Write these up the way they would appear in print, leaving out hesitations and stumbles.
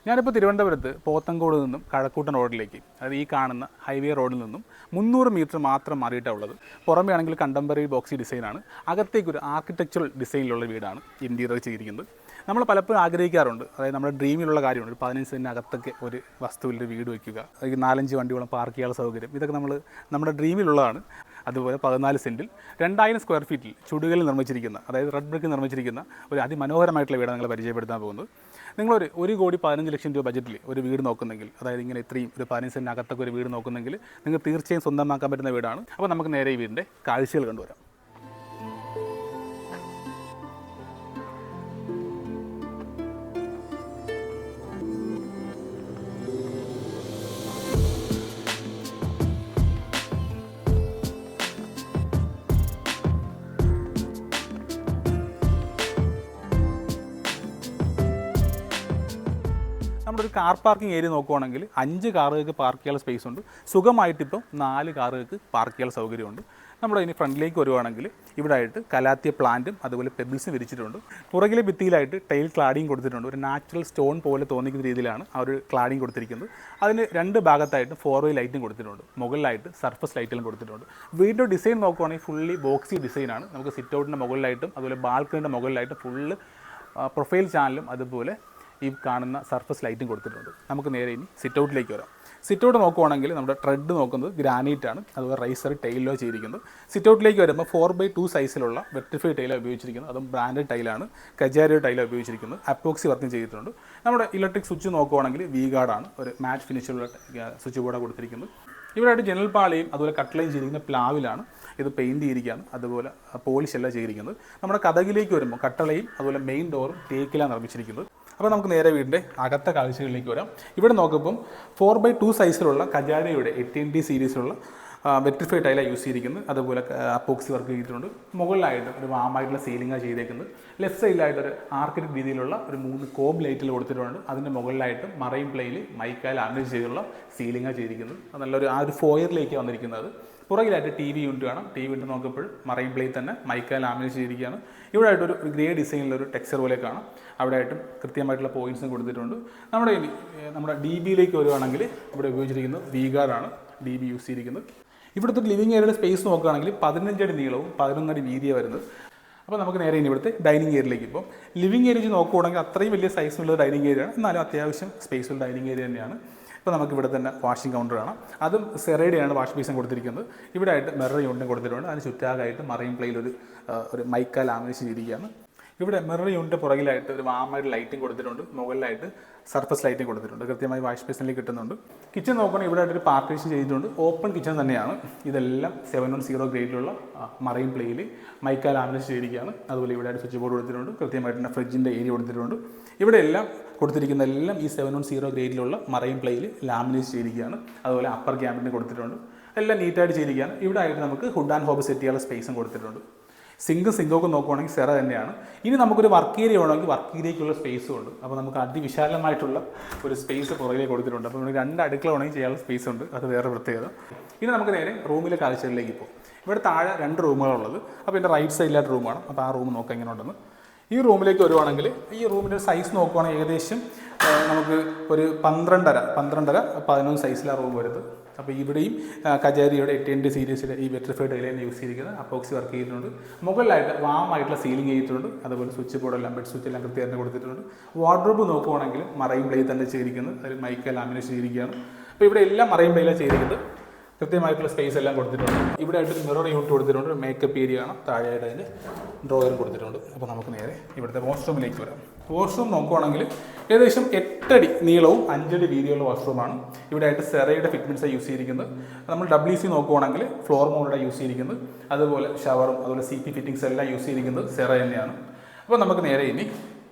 ഞാനിപ്പോൾ തിരുവനന്തപുരത്ത് പോത്തങ്കോട് നിന്നും കഴക്കൂട്ടൻ റോഡിലേക്ക്, അതായത് ഈ കാണുന്ന ഹൈവേ റോഡിൽ നിന്നും 300 മീറ്റർ മാത്രം മാറിയിട്ടാണ് ഉള്ളത്. പുറമേ ആണെങ്കിൽ കണ്ടംപററി ബോക്സി ഡിസൈനാണ്, അകത്തേക്കൊരു ആർക്കിടെക്ചറൽ ഡിസൈനിലുള്ള വീടാണ് ഇൻറ്റീരിയർ ചെയ്തിരിക്കുന്നത്. നമ്മൾ പലപ്പോഴും ആഗ്രഹിക്കാറുണ്ട്, അതായത് നമ്മുടെ ഡ്രീമിലുള്ള കാര്യമുണ്ട്, ഒരു 15 സെൻറ്റിന് അകത്തൊക്കെ ഒരു വസ്തുവിൽ വീട് വയ്ക്കുക, അല്ലെങ്കിൽ 4-5 വണ്ടിയോളം പാർക്ക് ചെയ്യാനുള്ള സൗകര്യം, ഇതൊക്കെ നമ്മുടെ ഡ്രീമിലുള്ളതാണ്. അതുപോലെ 14 സെൻറ്റിൽ 2000 സ്ക്വയർ ഫീറ്റിൽ ചുടുകലിൽ നിർമ്മിച്ചിരിക്കുന്ന, അതായത് റെഡ് ബ്രിക്ക് നിർമ്മിച്ചിരിക്കുന്ന ഒരു അതിമനോഹരമായിട്ടുള്ള വീടാണ് നിങ്ങൾ പരിചയപ്പെടുത്താൻ പോകുന്നത്. നിങ്ങളൊരു 1,15,00,000 രൂപ ബജറ്റിൽ ഒരു വീട് നോക്കുന്നെങ്കിൽ, അതായത് ഇങ്ങനെ ഇത്രയും ഒരു 15 സെൻറ്റിന് അകത്തൊക്കെ ഒരു വീട് നോക്കുന്നെങ്കിൽ നിങ്ങൾക്ക് തീർച്ചയായും സ്വന്തമാക്കാൻ പറ്റുന്ന വീടാണ്. അപ്പോൾ നമുക്ക് നേരെ ഈ വീടിൻ്റെ കാഴ്ചകൾ കണ്ടുവരാം. നമ്മുടെ ഒരു കാർ പാർക്കിംഗ് ഏരിയ നോക്കുവാണെങ്കിൽ 5 കാറുകൾക്ക് പാർക്ക് ചെയ്യാനുള്ള സ്പേസ് ഉണ്ട്. സുഖമായിട്ടിപ്പം 4 കാറുകൾക്ക് പാർക്ക് ചെയ്യാനുള്ള സൗകര്യമുണ്ട്. നമ്മുടെ ഇനി ഫ്രണ്ടിലേക്ക് വരുവാണെങ്കിൽ ഇവിടെ ആയിട്ട് കലാത്തിയ പ്ലാന്റും അതുപോലെ പെബിൾസും വിരിച്ചിട്ടുണ്ട്. പുറകിലെ ഭിത്തിയിലായിട്ട് ടൈൽ ക്ലാഡിങ് കൊടുത്തിട്ടുണ്ട്. ഒരു നാച്ചുറൽ സ്റ്റോൺ പോലെ തോന്നിക്കുന്ന രീതിയിലാണ് ആ ഒരു ക്ലാഡിങ് കൊടുത്തിരിക്കുന്നത്. അതിന് 2 ഭാഗത്തായിട്ട് 4-വേ ലൈറ്റും കൊടുത്തിട്ടുണ്ട്. മുകളിലായിട്ട് സർഫസ് ലൈറ്റുകളും കൊടുത്തിട്ടുണ്ട്. വീടിൻ്റെ ഡിസൈൻ നോക്കുവാണെങ്കിൽ ഫുള്ളി ബോക്സി ഡിസൈനാണ്. നമുക്ക് സിറ്റ് ഔട്ടിൻ്റെ മുകളിലായിട്ടും അതുപോലെ ബാൽക്കണിൻ്റെ മുകളിലായിട്ടും ഫുള്ള് പ്രൊഫൈൽ ചാനലും അതുപോലെ ഈ കാണുന്ന സർഫസ് ലൈറ്റും കൊടുത്തിട്ടുണ്ട്. നമുക്ക് നേരെ ഇനി സിറ്റ് ഔട്ടിലേക്ക് വരാം. സിറ്റ് ഔട്ട് നോക്കുവാണെങ്കിൽ നമ്മുടെ ട്രെഡ് നോക്കുന്നത് ഗ്രാനൈറ്റാണ്, അതുപോലെ റൈസർ ടൈലോ ചെയ്തിരിക്കുന്നത്. സിറ്റ് ഔട്ടിലേക്ക് വരുമ്പോൾ 4x2 സൈസിലുള്ള വെർട്ടിഫൈ ടൈലാണ് ഉപയോഗിച്ചിരിക്കുന്നത്. അതും ബ്രാൻഡഡ് ടൈലാണ്, കജാരിയോ ടൈലാണ് ഉപയോഗിച്ചിരിക്കുന്നത്. അപ്പോക്സി വർക്കും ചെയ്തിട്ടുണ്ട്. നമ്മുടെ ഇലക്ട്രിക് സ്വിച്ച് നോക്കുവാണെങ്കിൽ വി ഗാർഡാണ്, ഒരു മാറ്റ് ഫിനിഷുള്ള സ്വിച്ച് ബോർഡാണ് കൊടുത്തിരിക്കുന്നത്. ഇവിടെ ആയിട്ട് ജനൽ പാളിയും അതുപോലെ കട്ട്ലയും ചെയ്തിരിക്കുന്ന പ്ലാവിലാണ്. ഇത് പെയിൻറ് ചെയ്തിരിക്കുകയാണ്, അതുപോലെ പോളിഷ് എല്ലാം ചെയ്തിരിക്കുന്നത്. നമ്മുടെ കതകിലേക്ക് വരുമ്പോൾ കട്ടളയും അതുപോലെ മെയിൻ ഡോറും തേക്കിലാണ് നിർമ്മിച്ചിരിക്കുന്നത്. അപ്പോൾ നമുക്ക് നേരെ വീടിൻ്റെ അകത്തെ കാഴ്ചകളിലേക്ക് വരാം. ഇവിടെ നോക്കുമ്പം 4x2 സൈസിലുള്ള കജാരയുടെ 18D സീരീസിലുള്ള വെട്രിഫൈഡ് ടൈലാണ് യൂസ് ചെയ്തിരിക്കുന്നത്. അതുപോലെ അപ്പോക്സി വർക്ക് ചെയ്തിട്ടുണ്ട്. മുകളിലായിട്ട് ഒരു വാമായിട്ടുള്ള സീലിംഗാണ് ചെയ്തേക്കുന്നത്. ലെഫ്റ്റ് സൈഡിലായിട്ടൊരു ആർക്കിടെക്ട് രീതിയിലുള്ള ഒരു 3 കോബ് ലൈറ്റിൽ കൊടുത്തിട്ടുണ്ട്. അതിൻ്റെ മുകളിലായിട്ട് മറൈൻ പ്ലെയിൽ മൈക്കാൽ ആംബിയൻസ് ചെയ്തുള്ള സീലിംഗാണ് ചെയ്തിരിക്കുന്നത്. അത് നല്ലൊരു ആ ഒരു ഫോയറിലേക്ക് വന്നിരിക്കുന്നത്. പുറകിലായിട്ട് TV യൂണിറ്റ് കാണാം. TV യൂണിറ്റ് നോക്കുമ്പോൾ മറൈൻ പ്ലെയിൽ തന്നെ മൈക്കാൽ ആംബിയൻസ് ചെയ്തിരിക്കുകയാണ്. ഇവിടെ ആയിട്ടൊരു ഗ്രേ ഡിസൈനിലൊരു ടെക്സ്ചർ പോലെ കാണാം. അവിടെ ആയിട്ടും കൃത്യമായിട്ടുള്ള പോയിൻറ്റ്സും കൊടുത്തിട്ടുണ്ട്. നമ്മുടെ DBയിലേക്ക് വരുവാണെങ്കിൽ ഇവിടെ ഉപയോഗിച്ചിരിക്കുന്നത് വി ഗാർഡാണ് DB യൂസ് ചെയ്തിരിക്കുന്നത്. ഇവിടുത്തെ ലിവിങ് ഏരിയയുടെ സ്പേസ് നോക്കുകയാണെങ്കിൽ 15 അടി നീളവും 11 അടി വീതിയാണ് വരുന്നത്. അപ്പോൾ നമുക്ക് നേരെ ഇനി ഇവിടുത്തെ ഡൈനിങ് ഏരിയയിലേക്ക് ഇപ്പോൾ ലിവിങ് ഏരിയ നോക്കുകയാണെങ്കിൽ അത്രയും വലിയ സൈസുള്ള ഡൈനിങ് ഏരിയയാണ്, എന്നാലും അത്യാവശ്യം സ്പേസുള്ള ഡൈനിങ് ഏരിയ തന്നെയാണ്. ഇപ്പോൾ നമുക്ക് ഇവിടെ തന്നെ വാഷിംഗ് കൗണ്ടർ കാണാം. അതും സെറയുടെയാണ് വാഷ് ബേസിൻ കൊടുത്തിരിക്കുന്നത്. ഇവിടെ ആയിട്ട് മിറർ യൂണിറ്റും കൊടുത്തിട്ടുണ്ട്. അതിന് ചുറ്റാകായിട്ട് മറൈൻ പ്ലെയിൽ ഒരു മൈക്ക ലാമിനേഷൻ ചെയ്തിരിക്കുകയാണ്. ഇവിടെ മിറർ യൂണിറ്റ് പുറകിലായിട്ട് ഒരു വാമായിട്ട് ലൈറ്റും കൊടുത്തിട്ടുണ്ട്. മുകളിലായിട്ട് സർഫസ് ലൈറ്റും കൊടുത്തിട്ടുണ്ട്. കൃത്യമായി വാഷ് ബേസിനിലേക്ക് കിട്ടുന്നുണ്ട്. കിച്ചൺ നോക്കുകയാണെങ്കിൽ ഇവിടെ ആയിട്ടൊരു പാർട്ടീഷൻ ചെയ്തിട്ടുണ്ട്. ഓപ്പൺ കിച്ചൺ തന്നെയാണ്. ഇതെല്ലാം 710 ഗ്രേഡിലുള്ള മറൈൻ പ്ലെയിൽ മൈക്ക ലാമിനേഷൻ ചെയ്തിരിക്കുകയാണ്. അതുപോലെ ഇവിടെ ആയിട്ട് സ്വിച്ച് ബോർഡ് കൊടുത്തിട്ടുണ്ട്. കൃത്യമായിട്ട് തന്നെ ഫ്രിഡ്ജിൻ്റെ ഏരിയ കൊടുത്തിട്ടുണ്ട്. ഇവിടെ എല്ലാം കൊടുത്തിരിക്കുന്ന എല്ലാം ഈ 710 ഗ്രേഡിലുള്ള മറൈൻ പ്ലെയിൽ ലാമിനേറ്റ് ചെയ്തിരിക്കുകയാണ്. അതുപോലെ അപ്പർ ക്യാബിന് കൊടുത്തിട്ടുണ്ട്. എല്ലാം നീറ്റായിട്ട് ചെയ്തിരിക്കുകയാണ്. ഇവിടെ ആയിട്ട് നമുക്ക് ഹുഡ് ആൻഡ് ഹോബ് സെറ്റ് ചെയ്യാനുള്ള സ്പേസും കൊടുത്തിട്ടുണ്ട്. സിങ്കൊക്കെ നോക്കുവാണെങ്കിൽ സെറ തന്നെയാണ്. ഇനി നമുക്കൊരു വർക്ക് ഏരിയ വേണമെങ്കിൽ വർക്ക് ഏരിയയ്ക്കുള്ള സ്പേസും ഉണ്ട്. അപ്പോൾ നമുക്ക് അതിവിശാലമായിട്ടുള്ള ഒരു സ്പേസ് പുറകിലേക്ക് കൊടുത്തിട്ടുണ്ട്. അപ്പോൾ നമുക്ക് 2 അടുക്കള വേണമെങ്കിൽ ചെയ്യാനുള്ള സ്പേസ് ഉണ്ട്. അത് വേറെ പ്രത്യേകത. ഇനി നമുക്ക് നേരെ റൂമിലെ കാഴ്ചകളിലേക്ക് പോകും. ഇവിടെ താഴെ 2 റൂമുകളുള്ളത്. അപ്പോൾ എൻ്റെ റൈറ്റ് സൈഡിലായിട്ട് റൂമാണ്. അപ്പോൾ ആ റൂം നോക്കാം എങ്ങനെ ഉണ്ടെന്ന്. ഈ റൂമിലേക്ക് വരുവാണെങ്കിൽ ഈ റൂമിൻ്റെ സൈസ് നോക്കുവാണെങ്കിൽ ഏകദേശം നമുക്ക് ഒരു 12.5-11 സൈസിലാണ് റൂം വരുന്നത്. അപ്പോൾ ഇവിടെയും കജാരിയുടെ 18D സീരീസിലെ ഈ വെട്രിഫൈഡ് ടൈലാണ് യൂസ് ചെയ്തിരിക്കുന്നത്. അപ്പോക്സി വർക്ക് ചെയ്തിട്ടുണ്ട്. മുകളിലായിട്ട് വാമായിട്ടുള്ള സീലിംഗ് ചെയ്തിട്ടുണ്ട്. അതുപോലെ സ്വിച്ച് ബോർഡെല്ലാം ബെഡ് സ്വിച്ച് എല്ലാം കൃത്യമായിട്ട് കൊടുത്തിട്ടുണ്ട്. വാർഡ്രോബ് നോക്കുവാണെങ്കിൽ മറൈൻ പ്ലെയിൽ തന്നെ ചെയ്തിരിക്കുന്നത്. അതിൽ മൈക്ക ലാമിനേഷൻ ചെയ്തിരിക്കുകയാണ്. അപ്പോൾ ഇവിടെ എല്ലാം മറൈൻ പ്ലെയിലാണ് ചെയ്തിരിക്കുന്നത്. കൃത്യമായിട്ടുള്ള സ്പേസ് എല്ലാം കൊടുത്തിട്ടുണ്ട്. ഇവിടെ ആയിട്ട് മിറർ യൂണിറ്റ് കൊടുത്തിട്ടുണ്ട്. മേക്കപ്പ് ഏരിയ ആണ്. താഴെയായിട്ട് അതിന് ഡ്രോയറും കൊടുത്തിട്ടുണ്ട്. അപ്പോൾ നമുക്ക് നേരെ ഇവിടുത്തെ വാഷ്റൂമിലേക്ക് വരാം. വാഷ്റൂം നോക്കുവാണെങ്കിൽ ഏകദേശം 8 അടി നീളവും 5 അടി വീതിയുള്ള വാഷ്റൂമാണ്. ഇവിടെ ആയിട്ട് സെറയുടെ ഫിറ്റ്മെൻറ്റ്സാണ് യൂസ് ചെയ്തിരിക്കുന്നത്. നമ്മൾ WC നോക്കുവാണെങ്കിൽ ഫ്ലോർ മൗണ്ടഡ് യൂസ് ചെയ്തിരിക്കുന്നത്. അതുപോലെ ഷവറും അതുപോലെ CP ഫിറ്റിംഗ്സ് എല്ലാം യൂസ് ചെയ്തിരിക്കുന്നത് സെറ തന്നെയാണ്. അപ്പോൾ നമുക്ക് നേരെ ഇനി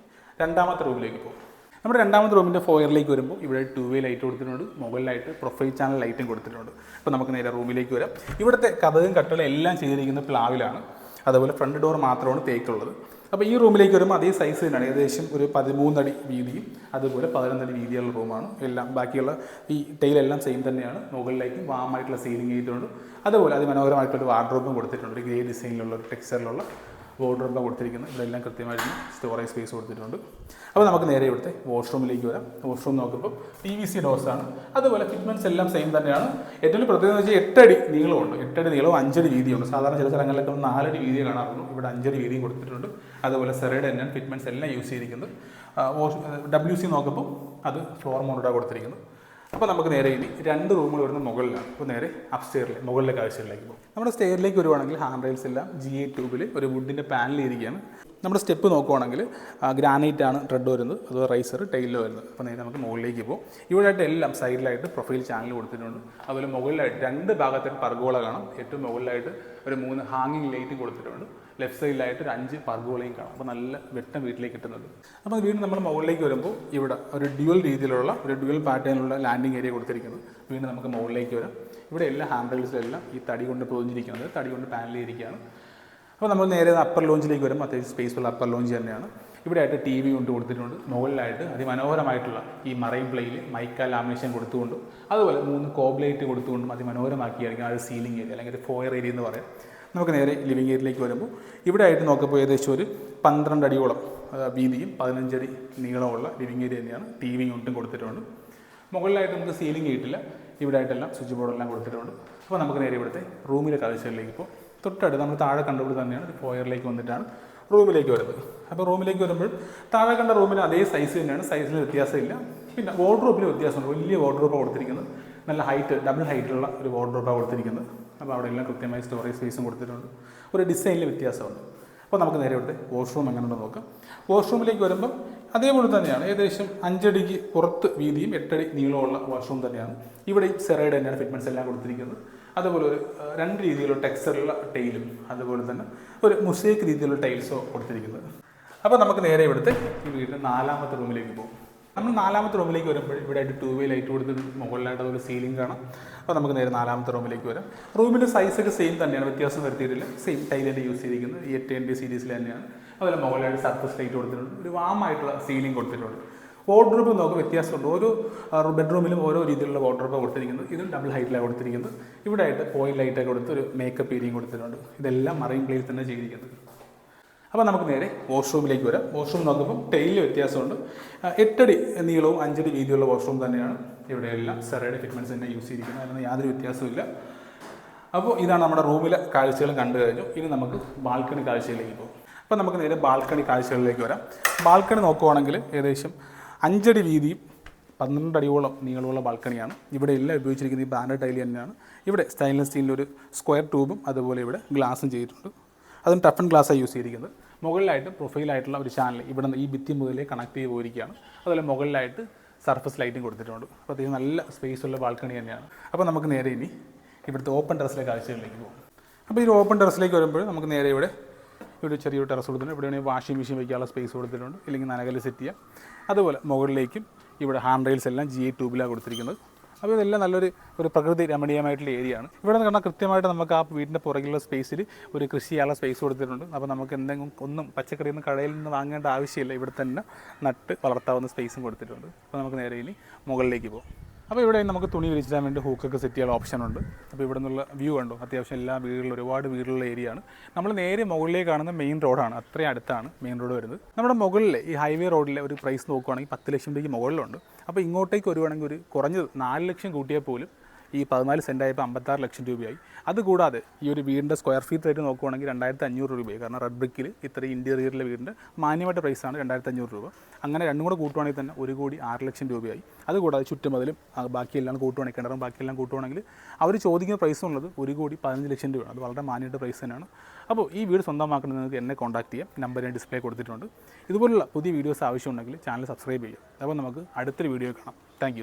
രണ്ടാമത്തെ റൂമിലേക്ക് പോകും. നമ്മുടെ രണ്ടാമത്തെ റൂമിൻ്റെ ഫോയറിലേക്ക് വരുമ്പോൾ ഇവിടെ 2-വേ ലൈറ്റ് കൊടുത്തിട്ടുണ്ട്. മുകളിലായിട്ട് പ്രൊഫൈൽ ചാനൽ ലൈറ്റും കൊടുത്തിട്ടുണ്ട്. അപ്പോൾ നമുക്ക് നേരെ റൂമിലേക്ക് വരാം. ഇവിടുത്തെ കതകും കട്ടളും എല്ലാം ചെയ്തിരിക്കുന്നത് പ്ലാവിലാണ്. അതുപോലെ ഫ്രണ്ട് ഡോർ മാത്രമാണ് തേക്കുള്ളത്. അപ്പോൾ ഈ റൂമിലേക്ക് വരുമ്പോൾ അതേ സൈസ് തന്നെയാണ്. ഏകദേശം ഒരു 13 അടി വീതിയും അതുപോലെ 11 അടി വീതിയുള്ള റൂമാണ്. എല്ലാം ബാക്കിയുള്ള ഈ ടൈലെല്ലാം സെയിം തന്നെയാണ്. മുകളിലേക്ക് വാമായിട്ടുള്ള സീലിംഗ് ചെയ്തിട്ടുണ്ട്. അതുപോലെ അതിമനോഹരമായിട്ടുള്ളൊരു വാർഡ്രോബും കൊടുത്തിട്ടുണ്ട്. ഒരു ഗ്രേ ഡിസൈനിലുള്ള ഒരു ടെക്സ്ചറിലുള്ള വാർഡ്രോബ് കൊടുത്തിരിക്കുന്നത്. ഇതെല്ലാം കൃത്യമായിട്ട് സ്റ്റോറേജ് സ്പേസ് കൊടുത്തിട്ടുണ്ട്. അപ്പോൾ നമുക്ക് നേരെ ഇവിടുത്തെ വാഷ്റൂമിലേക്ക് വരാം. വാഷ്റൂം നോക്കുമ്പോൾ PVC ഡോസാണ്. അതുപോലെ ഫിറ്റ്മെൻറ്റ്സ് എല്ലാം സെയിം തന്നെയാണ്. ഏറ്റവും പ്രത്യേകത എന്ന് വെച്ചാൽ 8 അടി നീളമുണ്ട്. 8 അടി നീളവും 5 അടി വീതിയുണ്ട്. സാധാരണ ചില സ്ഥലങ്ങളിലൊക്കെ 4 അടി വീതിയെ കാണാറുള്ളൂ. ഇവിടെ 5 അടി വീതിയും കൊടുത്തിട്ടുണ്ട്. അതുപോലെ സെറയുടെ തന്നെയാണ് ഫിറ്റ്മെൻറ്റ്സ് എല്ലാം യൂസ് ചെയ്തിരിക്കുന്നത്. WC നോക്കുമ്പോൾ അത് ഫ്ലോർ മൗണ്ടഡാണ് കൊടുത്തിരിക്കുന്നത്. അപ്പോൾ നമുക്ക് നേരെ ഇനി 2 റൂമുകൾ വരുന്ന മുകളിലാണ്. അപ്പോൾ നേരെ അപ്സ്റ്റെയറിൽ മുകളിലെ കാഴ്ചകളിലേക്ക് പോകും. നമ്മുടെ സ്റ്റെയറിലേക്ക് വരുവാണെങ്കിൽ ഹാൻഡ് റെയിൽസ് എല്ലാം GA ട്യൂബിൽ ഒരു വുഡിൻ്റെ പാനൽ ഇരിക്കുകയാണ്. നമ്മുടെ സ്റ്റെപ്പ് നോക്കുവാണെങ്കിൽ ഗ്രാനൈറ്റ് ആണ് റെഡ് വരുന്നത്, അതുപോലെ റൈസർ ടൈലിലോ വരുന്നത്. അപ്പോൾ നേരെ നമുക്ക് മുകളിലേക്ക് പോകും. ഇവിടെയായിട്ട് എല്ലാം സൈഡിലായിട്ട് പ്രൊഫൈൽ ചാനൽ കൊടുത്തിട്ടുണ്ട്. അതുപോലെ മുകളിലായിട്ട് 2 ഭാഗത്തായിട്ട് പർഗോള കാണാം. ഏറ്റവും മുകളിലായിട്ട് ഒരു 3 ഹാങ്ങിങ് ലൈറ്റും കൊടുത്തിട്ടുണ്ട്. ലെഫ്റ്റ് സൈഡിലായിട്ട് ഒരു 5 പർഗോളയും കാണാം. അപ്പോൾ നല്ല വെട്ടം വീട്ടിലേക്ക് കിട്ടുന്നുണ്ട്. അപ്പോൾ വീണ്ടും നമ്മൾ മുകളിലേക്ക് വരുമ്പോൾ ഇവിടെ ഒരു ഡ്യുവൽ രീതിയിലുള്ള ഒരു ഡ്യുവൽ പാറ്റേണിലുള്ള ലാൻഡിങ് ഏരിയ കൊടുത്തിരിക്കുന്നത്. വീണ്ടും നമുക്ക് മുകളിലേക്ക് വരാം. ഇവിടെ എല്ലാ ഹാൻഡ് റെയിൽസിലെല്ലാം ഈ തടി കൊണ്ട് പൊതിഞ്ഞിരിക്കുന്നത്, തടി കൊണ്ട് പാനൽ ചെയ്തിരിക്കുകയാണ്. അപ്പോൾ നമ്മൾ നേരെ അപ്പർ ലോഞ്ചിലേക്ക് വരും. അത്യാവശ്യം സ്പേസുള്ള അപ്പർ ലോഞ്ച് തന്നെയാണ്. ഇവിടെ ആയിട്ട് TV കൊണ്ട് കൊടുത്തിട്ടുണ്ട്. മുകളിലായിട്ട് അതിമനോഹരമായിട്ടുള്ള ഈ മറൈൻ പ്ലെയിൽ മൈക്ക ലാമിനേഷൻ കൊടുത്തുകൊണ്ടും അതുപോലെ 3 കോബ് ലൈറ്റ് കൊടുത്തുകൊണ്ടും അതിമനോഹരമാക്കിയായിരിക്കും ആ ഒരു സീലിംഗ് ഏരിയ അല്ലെങ്കിൽ ഫോയർ ഏരിയ എന്ന് പറയാം. നമുക്ക് നേരെ ലിവിങ് ഏരിയയിലേക്ക് വരുമ്പോൾ ഇവിടെ ആയിട്ട് നോക്കുമ്പോൾ ഏകദേശം ഒരു 12 അടിയോളം വീതിയും 15 അടി നീളമുള്ള ലിവിങ് ഏരിയ തന്നെയാണ്. TV യൂണിറ്റും കൊടുത്തിട്ടുണ്ട്. മുകളിലായിട്ട് നമുക്ക് സീലിംഗ് ചെയ്തിട്ടില്ല. ഇവിടെ ആയിട്ടെല്ലാം സ്വിച്ച് ബോർഡെല്ലാം കൊടുത്തിട്ടുണ്ട്. അപ്പോൾ നമുക്ക് നേരെ ഇവിടുത്തെ റൂമിലെ കാഴ്ചകളിലേക്ക് ഇപ്പോൾ തൊട്ടടുത്ത് നമ്മൾ താഴെ കണ്ടപ്പോൾ തന്നെയാണ് ഫോയറിലേക്ക് വന്നിട്ടാണ് റൂമിലേക്ക് വരുന്നത്. അപ്പോൾ റൂമിലേക്ക് വരുമ്പോൾ താഴെ കണ്ട റൂമിന് അതേ സൈസ് തന്നെയാണ്. സൈസിന് വ്യത്യാസമില്ല. പിന്നെ വാർഡ്രോബിന് വ്യത്യാസമുണ്ട്. വലിയ വാർഡ്രോബാണ് കൊടുത്തിരിക്കുന്നത്. നല്ല ഹൈറ്റ്, ഡബിൾ ഹൈറ്റുള്ള ഒരു വാർഡ്രോബാണ് കൊടുത്തിരിക്കുന്നത്. അപ്പോൾ അവിടെ എല്ലാം കൃത്യമായി സ്റ്റോറേജ് സ്പേസും കൊടുത്തിട്ടുണ്ട്. ഒരു ഡിസൈനിൽ വ്യത്യാസമുണ്ട്. അപ്പോൾ നമുക്ക് നേരെ ഇവിടുത്തെ വാഷ്റൂം എങ്ങനെയുണ്ടെന്ന് നോക്കാം. വാഷ്റൂമിലേക്ക് വരുമ്പം അതേപോലെ തന്നെയാണ്. ഏകദേശം 5 അടിക്ക് പുറത്ത് വീതിയും 8 അടി നീളമുള്ള വാഷ്റൂം തന്നെയാണ്. ഇവിടെ സെറയുടെ തന്നെയാണ് ഫിറ്റ്മെൻറ്റ്സ് എല്ലാം കൊടുത്തിരിക്കുന്നത്. അതുപോലെ ഒരു 2 രീതിയിലുള്ള ടെക്സ്ചറുള്ള ടൈലും അതുപോലെ തന്നെ ഒരു മുസൈക്ക് രീതിയിലുള്ള ടൈൽസോ കൊടുത്തിരിക്കുന്നത്. അപ്പോൾ നമുക്ക് നേരെ ഇവിടുത്തെ ഈ വീടിൻ്റെ 4ാമത്തെ റൂമിലേക്ക് പോകും. നമ്മൾ 4ാമത്തെ റൂമിലേക്ക് വരുമ്പോൾ ഇവിടെ ആയിട്ട് 2 വേ ലൈറ്റ് കൊടുത്തിട്ട് മുകളിലായിട്ട് അതുപോലെ സീലിംഗ് കാണാം. അപ്പോൾ നമുക്ക് നേരെ 4ാമത്തെ റൂമിലേക്ക് വരാം. റൂമിൻ്റെ സൈസൊക്കെ സെയിം തന്നെയാണ്, വ്യത്യാസം വരുത്തിയിട്ടില്ല. സെയിം ടൈലിൻ്റെ യൂസ് ചെയ്തിരിക്കുന്നത് ഈ 8 സീരീസിൽ തന്നെയാണ്. അതുപോലെ മുകളിലായിട്ട് സർഫസ് ലൈറ്റ് കൊടുത്തിട്ടുണ്ട്. ഒരു വാമായിട്ടുള്ള സീലിംഗ് കൊടുത്തിട്ടുണ്ട്. വാർഡ്രോബ് നോക്കുക വ്യത്യാസമുണ്ട്. ഓരോ ബെഡ്റൂമിലും ഓരോ രീതിയിലുള്ള വാർഡ്രോബ് കൊടുത്തിരിക്കുന്നത്. ഇതും ഡബിൾ ഹൈറ്റിലാണ് കൊടുത്തിരിക്കുന്നത്. ഇവിടെ ആയിട്ട് പോയിന്റ് ലൈറ്റൊക്കെ കൊടുത്ത് ഒരു മേക്കപ്പ് ഏരിയയും കൊടുത്തിട്ടുണ്ട്. ഇതെല്ലാം മറൈൻ പ്ലെയിൽ തന്നെ ചെയ്തിരിക്കുന്നത്. അപ്പോൾ നമുക്ക് നേരെ വാഷ്റൂമിലേക്ക് വരാം. വാഷ്റൂം നോക്കുമ്പോൾ ടൈലിൽ വ്യത്യാസമുണ്ട്. 8 അടി നീളവും 5 അടി വീതിയുള്ള വാഷ്റൂം തന്നെയാണ്. ഇവിടെയെല്ലാം സെറയുടെ ഫിറ്റ്മെൻറ്റ്സ് തന്നെ യൂസ് ചെയ്തിരിക്കുന്നത്. അതിനൊന്നും യാതൊരു വ്യത്യാസമില്ല. അപ്പോൾ ഇതാണ് നമ്മുടെ റൂമിലെ കാഴ്ചകൾ കണ്ടു കഴിഞ്ഞു. ഇനി നമുക്ക് ബാൽക്കണി കാഴ്ചയിലേക്ക് പോകും. അപ്പോൾ നമുക്ക് നേരെ ബാൽക്കണി കാഴ്ചകളിലേക്ക് വരാം. ബാൽക്കണി നോക്കുവാണെങ്കിൽ ഏകദേശം 5 അടി വീതിയും 12 അടിയോളം നീളമുള്ള ബാൽക്കണിയാണ്. ഇവിടെ എല്ലാം ഉപയോഗിച്ചിരിക്കുന്നത് ഈ ബ്രാൻഡഡ് ടൈൽ തന്നെയാണ്. ഇവിടെ സ്റ്റെയിൻലെസ് സ്റ്റീലിൻ്റെ ഒരു സ്ക്വയർ ട്യൂബും അതുപോലെ ഇവിടെ ഗ്ലാസും ചെയ്തിട്ടുണ്ട്. അതും ടഫൻ ഗ്ലാസ്സാണ് യൂസ് ചെയ്തിരിക്കുന്നത്. മുകളിലായിട്ട് പ്രൊഫൈലായിട്ടുള്ള ഒരു ചാനൽ ഇവിടെ ഈ ഭിത്തി മുതലേ കണക്ട് ചെയ്ത് പോയിരിക്കുകയാണ്. അതുപോലെ മുകളിലായിട്ട് സർഫസ് ലൈറ്റും കൊടുത്തിട്ടുണ്ട്. അപ്പോൾ അത്യാവശ്യം നല്ല സ്പേസുള്ള ബാൽക്കണി തന്നെയാണ്. അപ്പോൾ നമുക്ക് നേരെ ഇനി ഇവിടുത്തെ ഓപ്പൺ ടെറസിലെ കാഴ്ചകളിലേക്ക് പോകും. അപ്പോൾ ഈ ഓപ്പൺ ടെറസിലേക്ക് വരുമ്പോൾ നമുക്ക് നേരെ ഇവിടെ ചെറിയൊരു ടെറസ് കൊടുത്തിട്ടുണ്ട്. ഇവിടെ വേണമെങ്കിൽ വാഷിംഗ് മെഷീൻ വയ്ക്കാനുള്ള സ്പേസ് കൊടുത്തിട്ടുണ്ട്, ഇല്ലെങ്കിൽ നനകല്ല് സെറ്റ് ചെയ്യാം. അതുപോലെ മുകളിലേക്കും ഇവിടെ ഹാൻഡ് റെയിൽസ് എല്ലാം GA ട്യൂബിലാണ് കൊടുത്തിരിക്കുന്നത്. അപ്പോൾ ഇതെല്ലാം നല്ലൊരു പ്രകൃതി രമണീയമായിട്ടുള്ള ഏരിയയാണ്. ഇവിടെ നിന്ന് കാണാൻ കൃത്യമായിട്ട് നമുക്ക് ആ വീടിൻ്റെ പുറകിലുള്ള സ്പേസിൽ ഒരു കൃഷി ചെയ്യാനുള്ള സ്പേസ് കൊടുത്തിട്ടുണ്ട്. അപ്പോൾ നമുക്ക് എന്തെങ്കിലും ഒന്നും പച്ചക്കറിയൊന്നും കടയിൽ നിന്ന് വാങ്ങേണ്ട ആവശ്യമില്ല. ഇവിടെ തന്നെ നട്ട് വളർത്താവുന്ന സ്പേസും കൊടുത്തിട്ടുണ്ട്. അപ്പോൾ നമുക്ക് നേരെ ഇനി മുകളിലേക്ക് പോകും. അപ്പോൾ ഇവിടെ നമുക്ക് തുണി വിരിച്ചിടാൻ വേണ്ടി ഹൂക്കൊക്കെ സെറ്റ് ചെയ്യാനുള്ള ഓപ്ഷനുണ്ട്. അപ്പോൾ ഇവിടെ നിന്നുള്ള വ്യൂ കണ്ടോ, അത്യാവശ്യം എല്ലാ വീടുകളിലും ഒരുപാട് വീടുള്ള ഏരിയയാണ്. നമ്മൾ നേരെ മുകളിലേക്ക് കാണുന്ന മെയിൻ റോഡാണ്. അത്രയും അടുത്താണ് മെയിൻ റോഡ് വരുന്നത്. നമ്മുടെ മുകളിൽ ഈ ഹൈവേ റോഡിലെ ഒരു പ്രൈസ് നോക്കുകയാണെങ്കിൽ 10 ലക്ഷം രൂപയ്ക്ക് മുകളിലുണ്ട്. അപ്പോൾ ഇങ്ങോട്ടേക്ക് വരുവാണെങ്കിൽ ഒരു കുറഞ്ഞത് 4 ലക്ഷം കൂട്ടിയാൽ പോലും ഈ 14 സെൻറ്റായപ്പോൾ 56 ലക്ഷം രൂപയായി. അതുകൂടാതെ ഈ ഒരു വീടിൻ്റെ സ്ക്വയർ ഫീറ്റ് റേറ്റ് നോക്കുവാണെങ്കിൽ 2500 രൂപയായി. കാരണം റെഡ് ബ്രിക്കിൽ ഇത്രയും ഇൻറ്റീരിയറിലെ വീടിൻ്റെ മാന്യമായിട്ട് പ്രൈസാണ് 2500 രൂപ. അങ്ങനെ രണ്ടും കൂടെ കൂട്ടുവാണെങ്കിൽ തന്നെ 1,06 ലക്ഷം രൂപയായി. അതുകൂടാതെ ചുറ്റുമതിലും ബാക്കിയെല്ലാം കൂട്ടുവാണെങ്കിൽ കിണറും ബാക്കിയെല്ലാം കൂട്ടുവാണെങ്കിൽ അവർ ചോദിക്കുന്ന പ്രൈസ് ഉള്ളത് 1,15 ലക്ഷം രൂപയാണ്. അത് വളരെ മാന്യമായിട്ട് പ്രൈസ് തന്നെയാണ്. അപ്പോൾ ഈ വീട് സ്വന്തമാക്കുന്നത് നിങ്ങൾക്ക് എന്നെ കോൺടാക്ട് ചെയ്യാം. നമ്പർ ഞാൻ ഡിസ്പ്ലേ കൊടുത്തിട്ടുണ്ട്. ഇതുപോലുള്ള പുതിയ വീഡിയോസ് ആവശ്യമുണ്ടെങ്കിൽ ചാനൽ സബ്സ്ക്രൈബ് ചെയ്യാം. അപ്പോൾ നമുക്ക് അടുത്തൊരു വീഡിയോ കാണാം. താങ്ക്